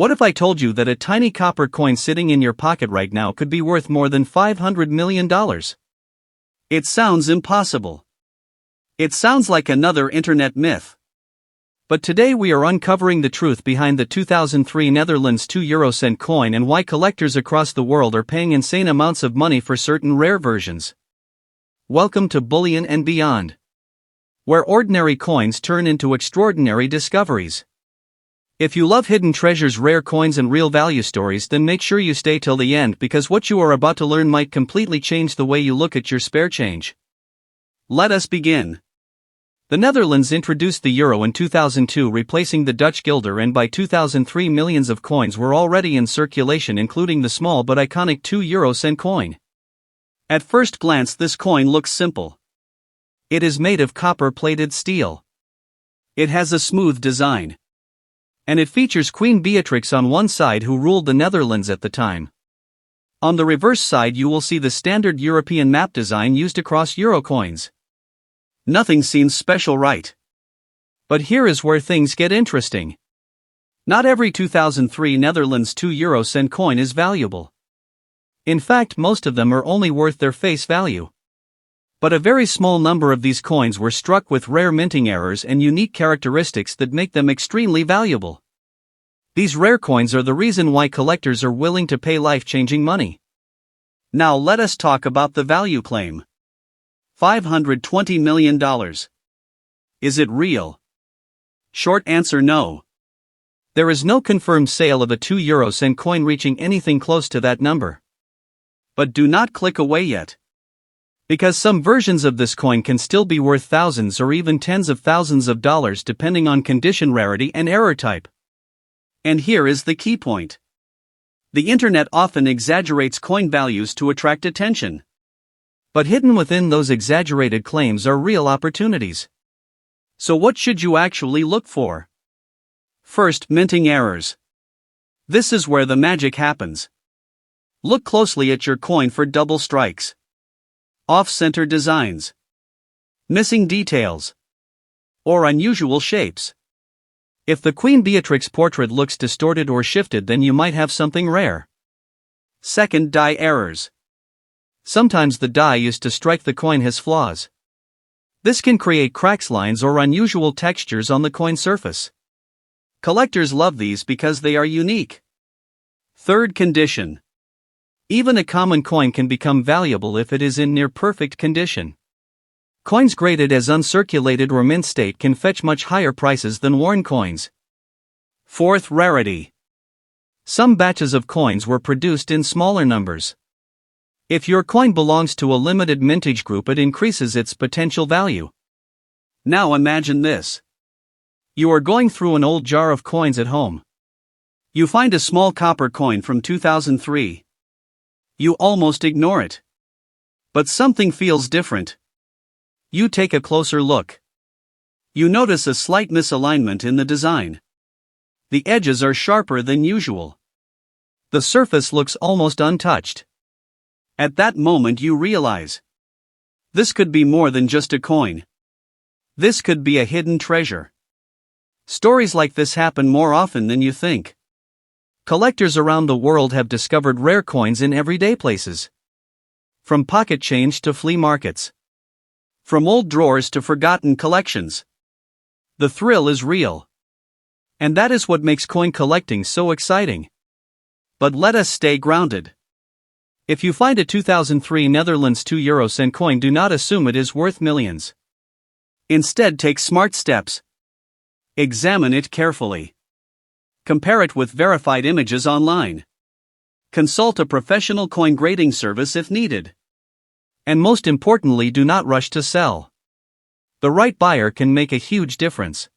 What if I told you that a tiny copper coin sitting in your pocket right now could be worth more than $500 million? It sounds impossible. It sounds like another internet myth. But today we are uncovering the truth behind the 2003 Netherlands 2 € coin and why collectors across the world are paying insane amounts of money for certain rare versions. Welcome to Bullion and Beyond, where ordinary coins turn into extraordinary discoveries. If you love hidden treasures, rare coins and real value stories, then make sure you stay till the end, because what you are about to learn might completely change the way you look at your spare change. Let us begin. The Netherlands introduced the euro in 2002, replacing the Dutch guilder, and by 2003 millions of coins were already in circulation, including the small but iconic 2 € coin. At first glance, this coin looks simple. It is made of copper-plated steel. It has a smooth design. And it features Queen Beatrix on one side, who ruled the Netherlands at the time. On the reverse side you will see the standard European map design used across euro coins. Nothing seems special, right? But here is where things get interesting. Not every 2003 Netherlands 2 € coin is valuable. In fact, most of them are only worth their face value. But a very small number of these coins were struck with rare minting errors and unique characteristics that make them extremely valuable. These rare coins are the reason why collectors are willing to pay life-changing money. Now let us talk about the value claim. $520 million. Is it real? Short answer: no. There is no confirmed sale of a 2 € coin reaching anything close to that number. But do not click away yet, because some versions of this coin can still be worth thousands or even tens of thousands of dollars, depending on condition, rarity, and error type. And here is the key point. The internet often exaggerates coin values to attract attention. But hidden within those exaggerated claims are real opportunities. So what should you actually look for? First, minting errors. This is where the magic happens. Look closely at your coin for double strikes, off-center designs, missing details, or unusual shapes. If the Queen Beatrix portrait looks distorted or shifted, then you might have something rare. Second, die errors. Sometimes the die used to strike the coin has flaws. This can create cracks, lines, or unusual textures on the coin surface. Collectors love these because they are unique. Third, condition. Even a common coin can become valuable if it is in near perfect condition. Coins graded as uncirculated or mint state can fetch much higher prices than worn coins. Fourth, rarity. Some batches of coins were produced in smaller numbers. If your coin belongs to a limited mintage group, it increases its potential value. Now imagine this. You are going through an old jar of coins at home. You find a small copper coin from 2003. You almost ignore it. But something feels different. You take a closer look. You notice a slight misalignment in the design. The edges are sharper than usual. The surface looks almost untouched. At that moment you realize, this could be more than just a coin. This could be a hidden treasure. Stories like this happen more often than you think. Collectors around the world have discovered rare coins in everyday places. From pocket change to flea markets. From old drawers to forgotten collections. The thrill is real. And that is what makes coin collecting so exciting. But let us stay grounded. If you find a 2003 Netherlands 2 € coin, do not assume it is worth millions. Instead, take smart steps. Examine it carefully. Compare it with verified images online. Consult a professional coin grading service if needed. And most importantly, do not rush to sell. The right buyer can make a huge difference.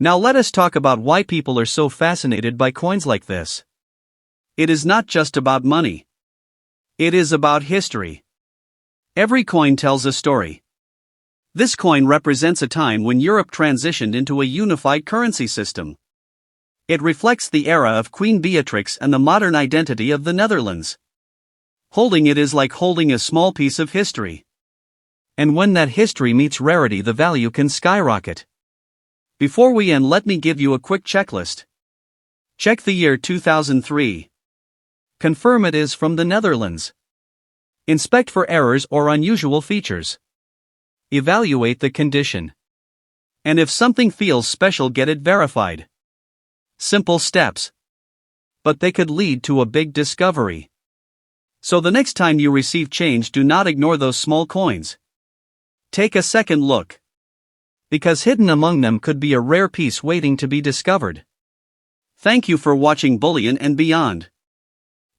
Now let us talk about why people are so fascinated by coins like this. It is not just about money. It is about history. Every coin tells a story. This coin represents a time when Europe transitioned into a unified currency system. It reflects the era of Queen Beatrix and the modern identity of the Netherlands. Holding it is like holding a small piece of history. And when that history meets rarity, the value can skyrocket. Before we end, let me give you a quick checklist. Check the year 2003. Confirm it is from the Netherlands. Inspect for errors or unusual features. Evaluate the condition. And if something feels special, get it verified. Simple steps. But they could lead to a big discovery. So the next time you receive change, do not ignore those small coins. Take a second look. Because hidden among them could be a rare piece waiting to be discovered. Thank you for watching Bullion and Beyond.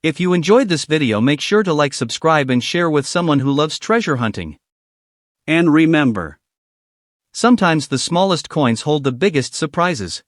If you enjoyed this video, make sure to like, subscribe and share with someone who loves treasure hunting. And remember, sometimes the smallest coins hold the biggest surprises.